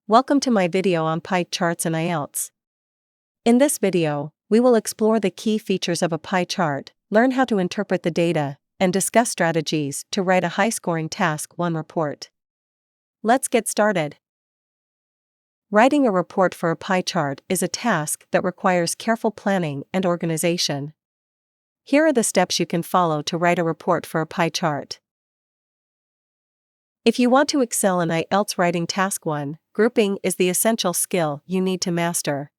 Welcome to my video on pie charts and IELTS. In this video, we will explore the key features of a pie chart, learn how to interpret the data, and discuss strategies to write a high-scoring Task 1 report. Let's get started. Writing a report for a pie chart is a task that requires careful planning and organization. Here are the steps you can follow to write a report for a pie chart. If you want to excel in IELTS Writing Task 1, grouping is the essential skill you need to master.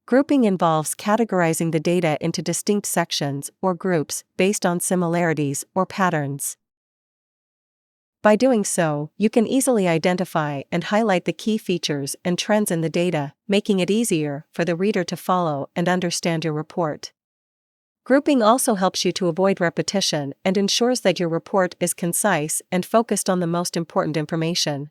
Grouping involves categorizing the data into distinct sections or groups based on similarities or patterns. By doing so, you can easily identify and highlight the key features and trends in the data, making it easier for the reader to follow and understand your report. Grouping also helps you to avoid repetition and ensures that your report is concise and focused on the most important information.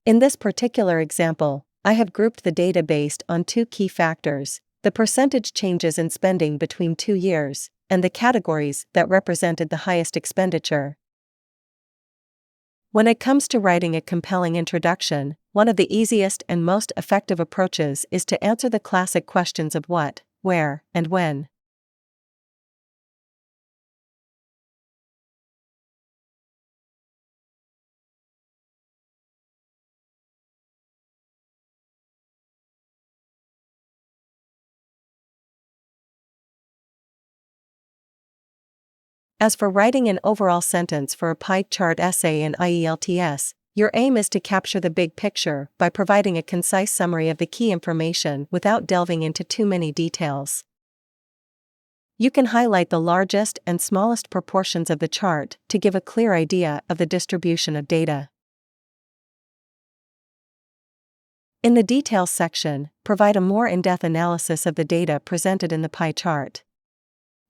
In this particular example, I have grouped the data based on two key factors: the percentage changes in spending between 2 years, and the categories that represented the highest expenditure. When it comes to writing a compelling introduction, one of the easiest and most effective approaches is to answer the classic questions of what, where, and when. As for writing an overall sentence for a pie chart essay in IELTS, your aim is to capture the big picture by providing a concise summary of the key information without delving into too many details. You can highlight the largest and smallest proportions of the chart to give a clear idea of the distribution of data. In the details section, provide a more in-depth analysis of the data presented in the pie chart.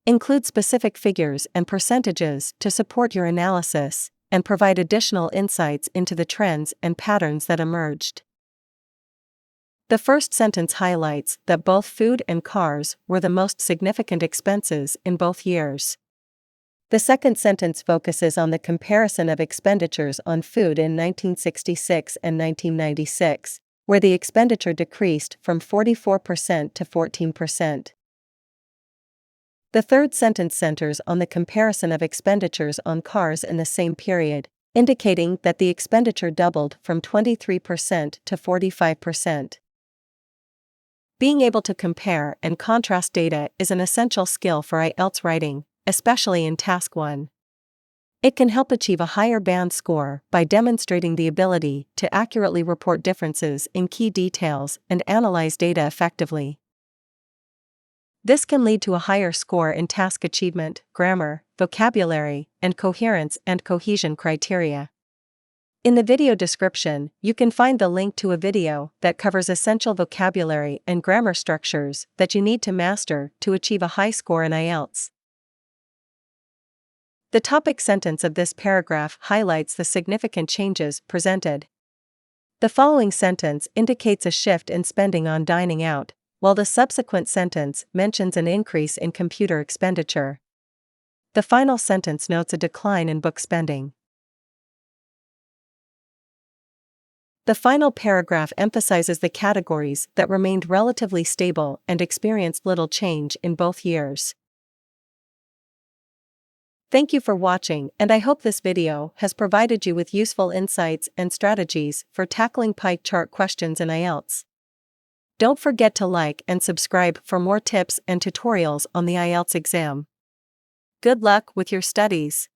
Include specific figures and percentages to support your analysis, and provide additional insights into the trends and patterns that emerged. The first sentence highlights that both food and cars were the most significant expenses in both years. The second sentence focuses on the comparison of expenditures on food in 1966 and 1996, where the expenditure decreased from 44% to 14%. The third sentence centers on the comparison of expenditures on cars in the same period, indicating that the expenditure doubled from 23% to 45%. Being able to compare and contrast data is an essential skill for IELTS writing, especially in Task 1. It can help achieve a higher band score by demonstrating the ability to accurately report differences in key details and analyze data effectively. This can lead to a higher score in task achievement, grammar, vocabulary, and coherence and cohesion criteria. In the video description, you can find the link to a video that covers essential vocabulary and grammar structures that you need to master to achieve a high score in IELTS. The topic sentence of this paragraph highlights the significant changes presented. The following sentence indicates a shift in spending on dining out, while the subsequent sentence mentions an increase in computer expenditure. The final sentence notes a decline in book spending. The final paragraph emphasizes the categories that remained relatively stable and experienced little change in both years. Thank you for watching, and I hope this video has provided you with useful insights and strategies for tackling pie chart questions in IELTS. Don't forget to like and subscribe for more tips and tutorials on the IELTS exam. Good luck with your studies.